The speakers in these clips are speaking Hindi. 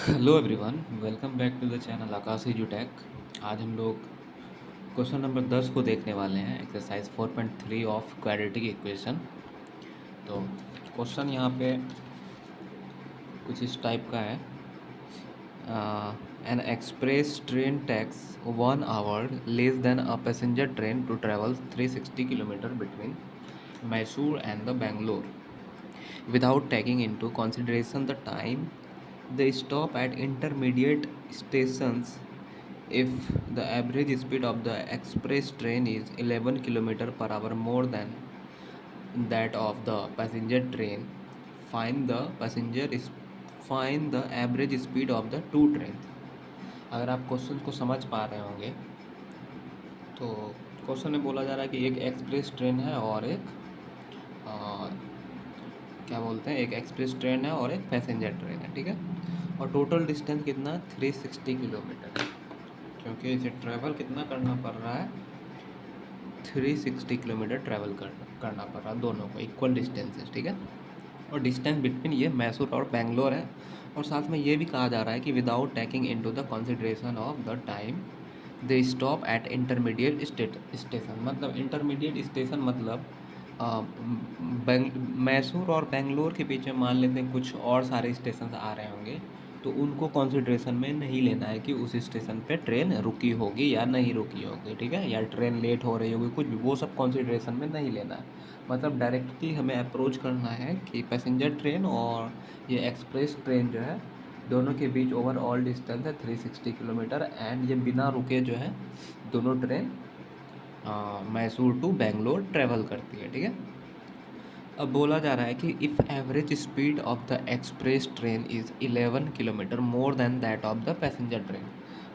Hello everyone, welcome back to the channel Aakash एजुटेक। आज हम लोग क्वेश्चन नंबर 10 को देखने वाले हैं, एक्सरसाइज 4.3 ऑफ क्वाड्रेटिक इक्वेशन। तो क्वेश्चन यहाँ पे कुछ इस टाइप का है। An express train takes 1 hour less than a passenger train to travel 360 kilometres between Mysore and the Bangalore without taking into consideration the time they stop at intermediate stations. If the average speed of the express train is 11 km per hour more than that of the passenger train, find the find the average speed of the two trains. अगर आप क्वेश्चन को समझ पा रहे होंगे तो क्वेश्चन में बोला जा रहा है कि एक एक्सप्रेस ट्रेन है और एक क्या बोलते हैं, एक एक्सप्रेस ट्रेन है और एक पैसेंजर ट्रेन है, ठीक है। और टोटल डिस्टेंस कितना, 360 किलोमीटर है, क्योंकि इसे ट्रैवल कितना करना पड़ रहा है, 360 किलोमीटर ट्रैवल करना पड़ रहा है, दोनों को इक्वल डिस्टेंस है, ठीक है। और डिस्टेंस बिटवीन ये मैसूर और बेंगलोर है। और साथ में ये भी कहा जा रहा है कि without taking into the consideration of the time they stop at intermediate station. मतलब इंटरमीडिएट स्टेशन मतलब मैसूर और बेंगलोर के बीच में मान लेते हैं कुछ और सारे स्टेशन आ रहे होंगे, तो उनको कंसिडरेशन में नहीं लेना है कि उस स्टेशन पे ट्रेन रुकी होगी या नहीं रुकी होगी, ठीक है, या ट्रेन लेट हो रही होगी, कुछ भी वो सब कंसिडरेशन में नहीं लेना है। मतलब डायरेक्टली हमें अप्रोच करना है कि पैसेंजर ट्रेन और ये एक्सप्रेस ट्रेन जो है, दोनों के बीच ओवरऑल डिस्टेंस है 360 किलोमीटर, एंड ये बिना रुके जो है दोनों train Mysore to Bangalore travel करती है, ठीक है। अब बोला जा रहा है कि if average speed of the express train is 11 kilometre more then that of the passenger train.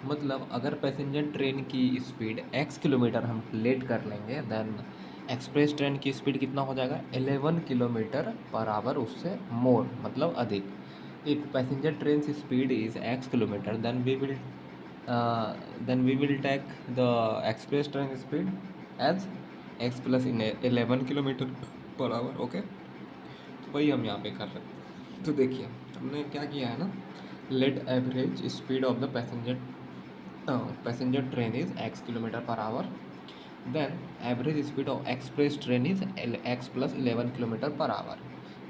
मतलब अगर पैसेंजर ट्रेन की स्पीड x किलोमीटर हम लेट कर लेंगे, देन एक्सप्रेस ट्रेन की स्पीड कितना हो जाएगा, 11 किलोमीटर पर आवर उससे मोर, मतलब अधिक। If passenger train speed is x kilometre, then we will take the express train speed as x plus 11 kilometre per our, okay. तो वही हम यहाँ पे कर रहे हैं। तो देखिए हमने क्या किया है ना, let average speed of the passenger train is x kilometre per hour, then average speed of express train is x plus 11 kilometer per hour,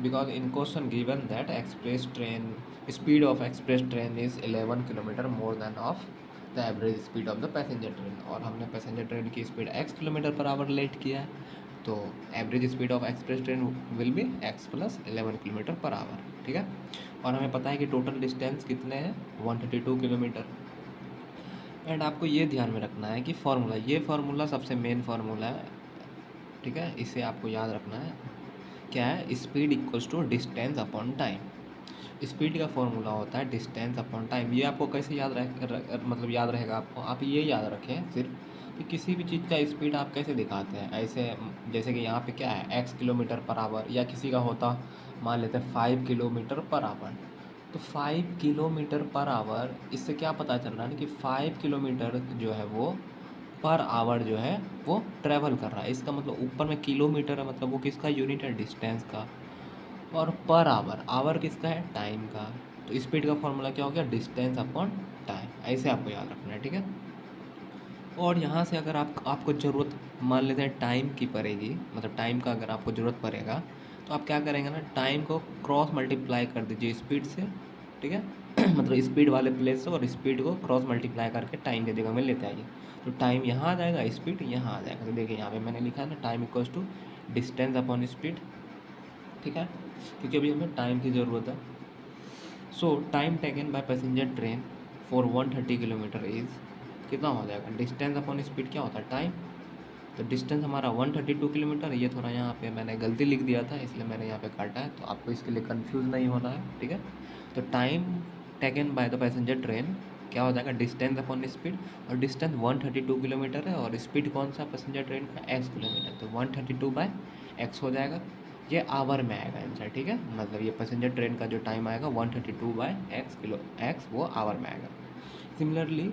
because in question given that express train speed of express train is 11 kilometer more than of the average speed of the passenger train, और हमने पैसेंजर ट्रेन की speed x kilometre per hour let किया है, तो average speed of express train will be x plus 11 kilometre per hour, ठीक है। और हमें पता है कि टोटल डिस्टेंस कितने हैं, 132 किलोमीटर। एंड आपको ये ध्यान में रखना है कि ये फार्मूला सबसे मेन फार्मूला है, ठीक है, इसे आपको याद रखना है। क्या है, speed equals to distance upon time. Speed का फॉर्मूला होता है डिस्टेंस अपॉन टाइम। ये आपको कैसे मतलब याद रहेगा आपको, आप ये याद रखें सिर्फ कि किसी भी चीज़ का स्पीड आप कैसे दिखाते हैं, ऐसे जैसे कि यहाँ पे क्या है, x किलोमीटर पर आवर, या किसी का होता मान लेते हैं 5 किलोमीटर पर आवर। तो 5 किलोमीटर पर आवर, इससे क्या पता चल रहा है ना कि 5 किलोमीटर जो है वो पर आवर जो है वो ट्रैवल कर रहा है। इसका मतलब ऊपर में किलोमीटर है, मतलब वो किसका यूनिट है, डिस्टेंस का। और पर आवर, आवर किसका है, टाइम का। तो स्पीड का फॉर्मूला क्या हो गया, डिस्टेंस अपॉन टाइम। ऐसे आपको याद रखना है, ठीक है। और यहाँ से अगर आपको ज़रूरत मान लेते हैं टाइम की पड़ेगी, मतलब टाइम का अगर आपको ज़रूरत पड़ेगा, तो आप क्या करेंगे ना, टाइम को क्रॉस मल्टीप्लाई कर दीजिए स्पीड से, ठीक है। मतलब स्पीड वाले प्लेस से और स्पीड को क्रॉस मल्टीप्लाई करके टाइम की जगह में लेते आइए। तो टाइम यहाँ आ जाएगा, स्पीड यहाँ आ जाएगा। तो देखिए यहाँ पे मैंने लिखा है ना, time equals to distance upon speed, ठीक है, क्योंकि अभी हमें टाइम की ज़रूरत है। So time taken by passenger train for 130 kilometre is कितना हो जाएगा, डिस्टेंस अपॉन स्पीड क्या होता है, टाइम। तो डिस्टेंस हमारा 132 किलोमीटर, ये थोड़ा यहाँ पे मैंने गलती लिख दिया था, इसलिए मैंने यहाँ पे काटा है, तो आपको इसके लिए कंफ्यूज नहीं होना है, ठीक है। तो time taken by the passenger train क्या हो जाएगा, डिस्टेंस अपॉन स्पीड। और डिस्टेंस 132 किलोमीटर है, और स्पीड कौन सा पैसेंजर ट्रेन का, x किलोमीटर, तो 132 बाय x हो जाएगा। ये आवर में आएगा आंसर, ठीक है। मतलब ये पैसेंजर ट्रेन का जो टाइम आएगा 132 बाय x वो आवर में आएगा। Similarly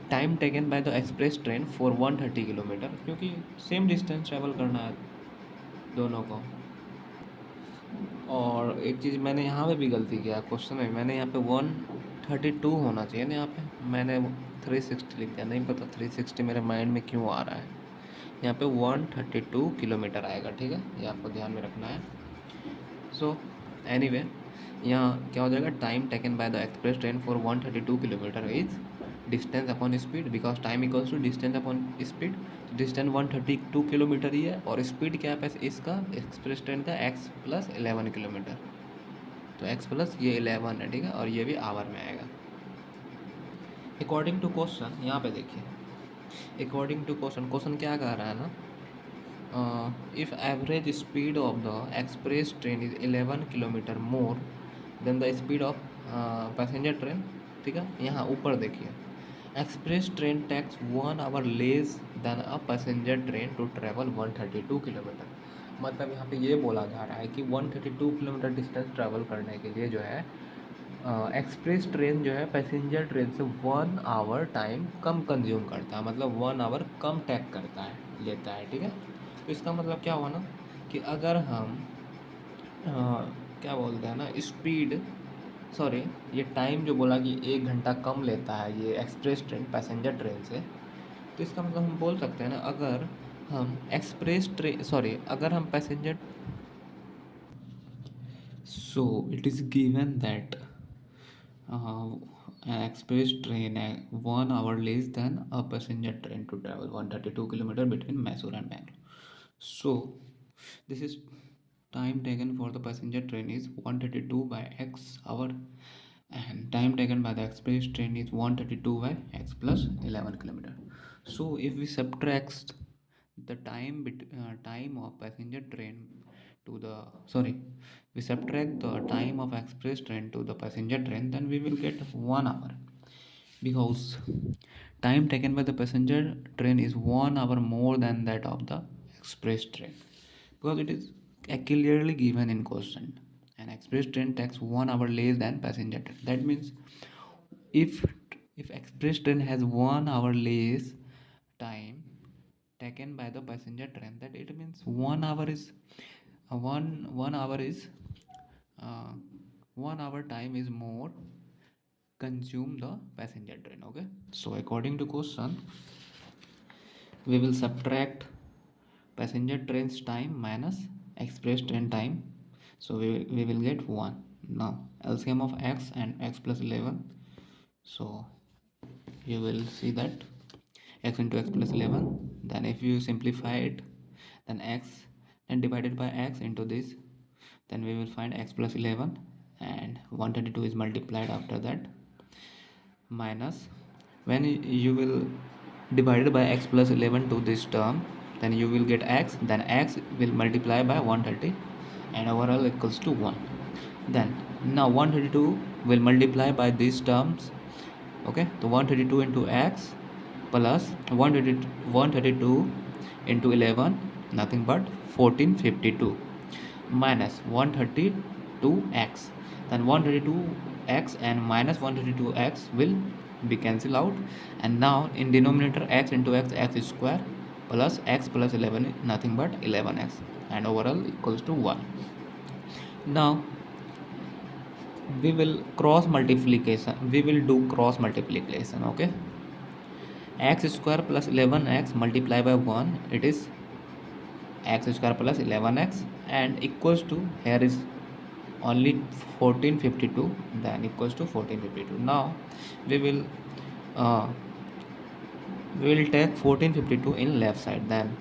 time taken by the express train for 130 kilometre, क्योंकि सेम डिस्टेंस ट्रैवल करना है दोनों को, और एक चीज़ मैंने यहाँ पे भी गलती किया क्वेश्चन में, मैंने यहाँ पे 132 होना चाहिए ना, यहाँ पे मैंने 360 लिख दिया। नहीं पता 360 मेरे माइंड में क्यों आ रहा है। यहाँ पे 132 किलोमीटर आएगा, ठीक है, ये आपको ध्यान में रखना है। सो एनीवे यहाँ क्या हो जाएगा, time taken by the express train for 132 kilometre is distance upon speed, because time equals to distance upon speed. Distance 132 kilometre ही है और स्पीड क्या है इसका एक्सप्रेस ट्रेन का x प्लस 11 किलोमीटर, तो x प्लस ये 11 है, ठीक है, और ये भी आवर में आएगा। अकॉर्डिंग टू क्वेश्चन यहाँ पे देखिए, अकॉर्डिंग टू क्वेश्चन क्या कह रहा है ना, if average speed of the express train is 11 kilometre more than the speed of passenger train, ठीक है। यहाँ ऊपर देखिए, express train takes 1 hour less than a passenger train to travel 132 kilometre. मतलब यहाँ पे ये बोला जा रहा है कि 132 किलोमीटर डिस्टेंस ट्रैवल करने के लिए जो है एक्सप्रेस ट्रेन जो है पैसेंजर ट्रेन से 1 आवर टाइम कम कंज्यूम करता है, मतलब 1 आवर कम टैक करता है, लेता है, ठीक है। तो इसका मतलब क्या हुआ ना कि अगर हम क्या बोलते हैं ना स्पीड, सॉरी ये टाइम जो बोला कि 1 घंटा कम लेता है ये एक्सप्रेस ट्रेन पैसेंजर ट्रेन से, तो इसका मतलब हम बोल सकते हैं ना, अगर हम एक्सप्रेस ट्रेन सॉरी अगर हम passenger, so it is given that an express train 1 hour less than a passenger train to travel 132 kilometer between Mysore and Bangalore. So this is time taken for the passenger train is 132 by x hour, and time taken by the express train is 132 by x plus 11 kilometer. So if we subtract the time of passenger train to the sorry we subtract the time of express train to the passenger train, then we will get 1 hour, because time taken by the passenger train is 1 hour more than that of the express train, because it is clearly given in question. An express train takes 1 hour less than passenger train. That means if if express train has 1 hour less time taken by the passenger train, that it means 1 hour is 1 hour is uh, 1 hour time is more consume the passenger train, okay. So according to question we will subtract passenger train's time minus express train time, so we will get 1. Now LCM of x and x plus 11, so you will see that x into x plus 11, then if you simplify it, then x and divided by x into this, then we will find x plus 11, and 132 is multiplied after that, minus when you will divide by x plus 11 to this term, then you will get x, then x will multiply by 130 and overall equals to 1. Then now 132 will multiply by these terms, okay. So 132 into x plus 132 into 11, nothing but 1452, minus 132x, then 132x and minus 132x will be cancelled out, and now in denominator x into x is square plus x plus 11 is nothing but 11x, and overall equals to 1. Now we will do cross multiplication, okay. X square plus 11x multiplied by 1, it is x square plus 11x, and equals to, here is only 1452, then equals to 1452. Now we will uh, take 1452 in left side, then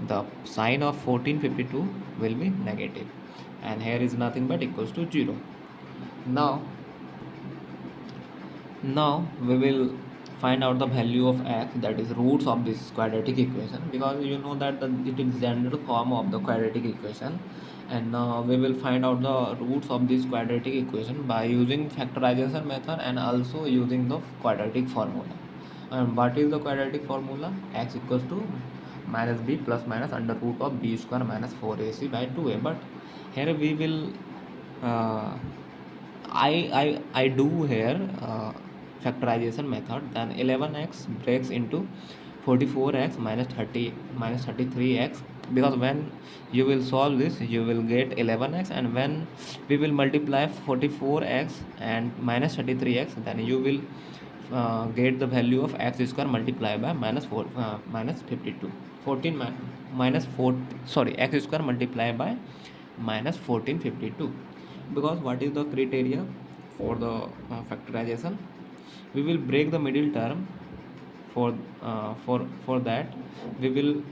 the sign of 1452 will be negative, and here is nothing but equals to 0. Now we will find out the value of x, that is roots of this quadratic equation, because you know that it is general form of the quadratic equation, and now we will find out the roots of this quadratic equation by using factorization method and also using the quadratic formula. And what is the quadratic formula? X equals to minus b plus minus under root of b square minus 4ac by 2a. But here we will I do here factorization method, then 11x breaks into 44x minus 33x, because when you will solve this you will get 11x, and when we will multiply 44x and minus 33x, then you will get the value of x square multiplied by minus 52 14 minus 4 sorry x square multiplied by minus 1452. Because what is the criteria for the factorization? We will break the middle term. For that we will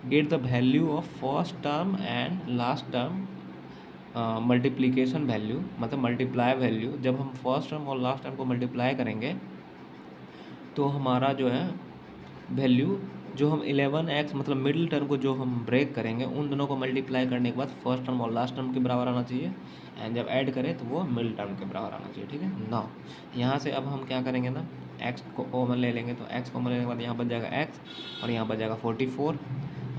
get the value of first term and last term multiplication value, मतलब मल्टीप्लाई वैल्यू। जब हम फर्स्ट टर्म और लास्ट टर्म को मल्टीप्लाई करेंगे तो हमारा जो है वैल्यू, जो हम 11x मतलब मिडिल टर्म को जो हम ब्रेक करेंगे, उन दोनों को मल्टीप्लाई करने के बाद फर्स्ट टर्म और लास्ट टर्म के बराबर आना चाहिए, एंड जब ऐड करें तो वो मिडिल टर्म के बराबर आना चाहिए। ठीक है ना। यहाँ से अब हम क्या करेंगे ना, x को कॉमन ले लेंगे, तो x कॉमन लेने के बाद यहाँ बच जाएगा x और यहाँ बच जाएगा 44,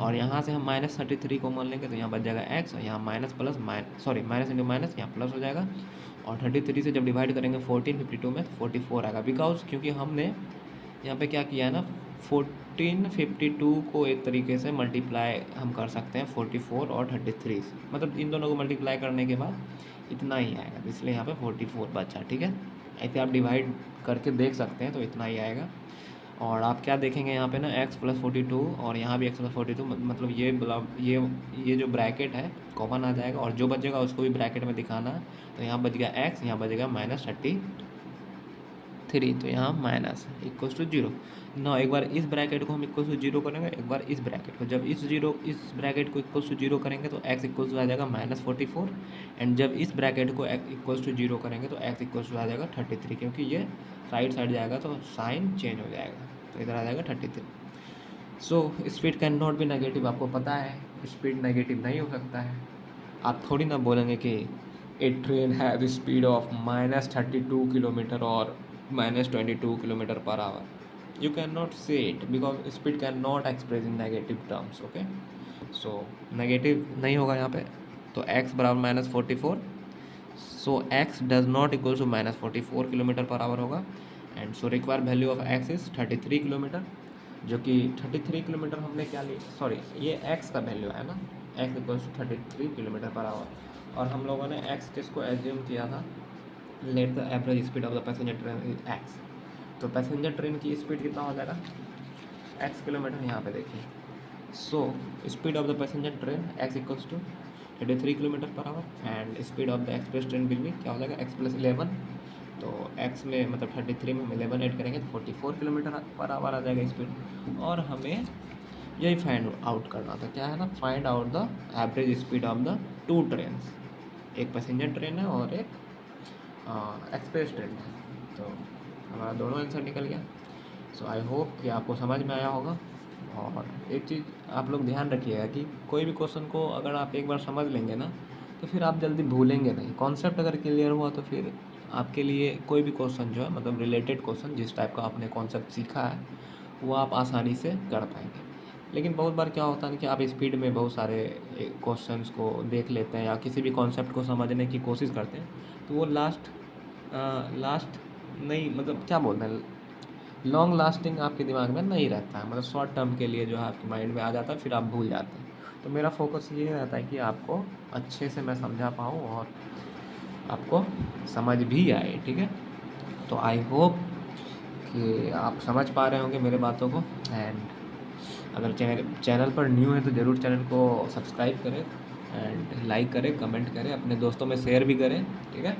और यहाँ से हम माइनस 33 कॉमन लेंगे तो यहाँ बच जाएगा x, और यहाँ minus plus minus into minus यहाँ प्लस हो जाएगा, और 33 से जब डिवाइड करेंगे 1452 में तो 44 आएगा। बिकॉज क्योंकि हमने यहाँ पे क्या किया है ना, 1452 को एक तरीके से मल्टीप्लाई हम कर सकते हैं 44 और 33 से, मतलब इन दोनों को मल्टीप्लाई करने के बाद इतना ही आएगा, तो इसलिए यहाँ पे 44 बचा। ठीक है, ऐसे आप डिवाइड करके देख सकते हैं तो इतना ही आएगा। और आप क्या देखेंगे यहाँ पे ना, x प्लस 42 और यहाँ भी x प्लस 42, मतलब ये जो ब्रैकेट है कॉमन आ जाएगा, और जो बचेगा उसको भी ब्रैकेट में दिखाना है। तो यहाँ बच गया x, यहाँ बचेगा माइनस 33, तो यहाँ माइनस इक्वल टू 0 ना। एक बार इस ब्रैकेट को हम इक्वल टू 0 करेंगे, एक बार इस ब्रैकेट को, जब इस ब्रैकेट को इक्वल टू 0 करेंगे तो x इक्वल टू आ जाएगा माइनस 44, एंड जब इस ब्रैकेट को इक्वल टू 0 करेंगे तो x इक्वल टू आ जाएगा 33, क्योंकि ये राइट साइड जाएगा तो साइन चेंज हो जाएगा, तो इधर आ जाएगा 33। So speed can not be negative, आपको पता है स्पीड नेगेटिव नहीं हो सकता है। आप थोड़ी ना बोलेंगे कि a train have speed of minus 32 kilometre और minus 22 kilometre per hour, you cannot say it because speed cannot express in negative terms. okay, so negative नहीं होगा यहाँ पे, तो x बराबर minus 44, so x does not equal to minus 44 kilometre per hour होगा, and so require value of x is 33 kilometre, जो कि 33 किलोमीटर हमने क्या लिया, सॉरी ये x का वैल्यू है ना, x equal to 33 kilometre per hour, और हम लोगों ने x किसको एज्यूम किया था, let the average speed of the passenger train is x, तो पैसेंजर ट्रेन की स्पीड कितना हो जाएगा, x किलोमीटर यहाँ पे देखिए। So speed of the passenger train x equals to 33 kilometre per hour, and speed of the express train will be क्या हो जाएगा x प्लस 11, तो x में मतलब 33 में हम 11 ऐड करेंगे तो 44 किलोमीटर पर आवर आ जाएगा स्पीड। और हमें यही फाइंड आउट करना था, क्या है ना, find out the average speed of the two train, एक पैसेंजर ट्रेन है और एक एक्सप्रेस ट्रेन है, तो हमारा दोनों आंसर निकल गया। सो आई होप कि आपको समझ में आया होगा। और एक चीज़ आप लोग ध्यान रखिएगा कि कोई भी क्वेश्चन को अगर आप एक बार समझ लेंगे ना तो फिर आप जल्दी भूलेंगे नहीं। कॉन्सेप्ट अगर क्लियर हुआ तो फिर आपके लिए कोई भी क्वेश्चन जो है, मतलब रिलेटेड क्वेश्चन जिस टाइप का आपने कॉन्सेप्ट सीखा है वो आप आसानी से कर पाएंगे। लेकिन बहुत बार क्या होता है कि आप स्पीड में बहुत सारे क्वेश्चंस को देख लेते हैं या किसी भी कॉन्सेप्ट को समझने की कोशिश करते हैं, तो वो लास्ट नहीं, मतलब क्या बोलते हैं, लॉन्ग लास्टिंग आपके दिमाग में नहीं रहता है, मतलब शॉर्ट टर्म के लिए जो है आपके माइंड में आ जाता है, फिर आप भूल जाते हैं। तो मेरा फोकस ये रहता है कि आपको अच्छे से मैं समझा पाऊँ और आपको समझ भी आए। ठीक है, तो आई होप कि आप समझ पा रहे होंगे मेरे बातों को। एंड अगर चैनल पर न्यू है तो ज़रूर चैनल को सब्सक्राइब करें एंड लाइक करें, कमेंट करें, अपने दोस्तों में शेयर भी करें। ठीक है,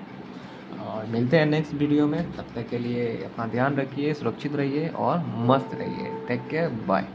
और मिलते हैं नेक्स्ट वीडियो में। तब तक के लिए अपना ध्यान रखिए, सुरक्षित रहिए और मस्त रहिए। Take care, bye.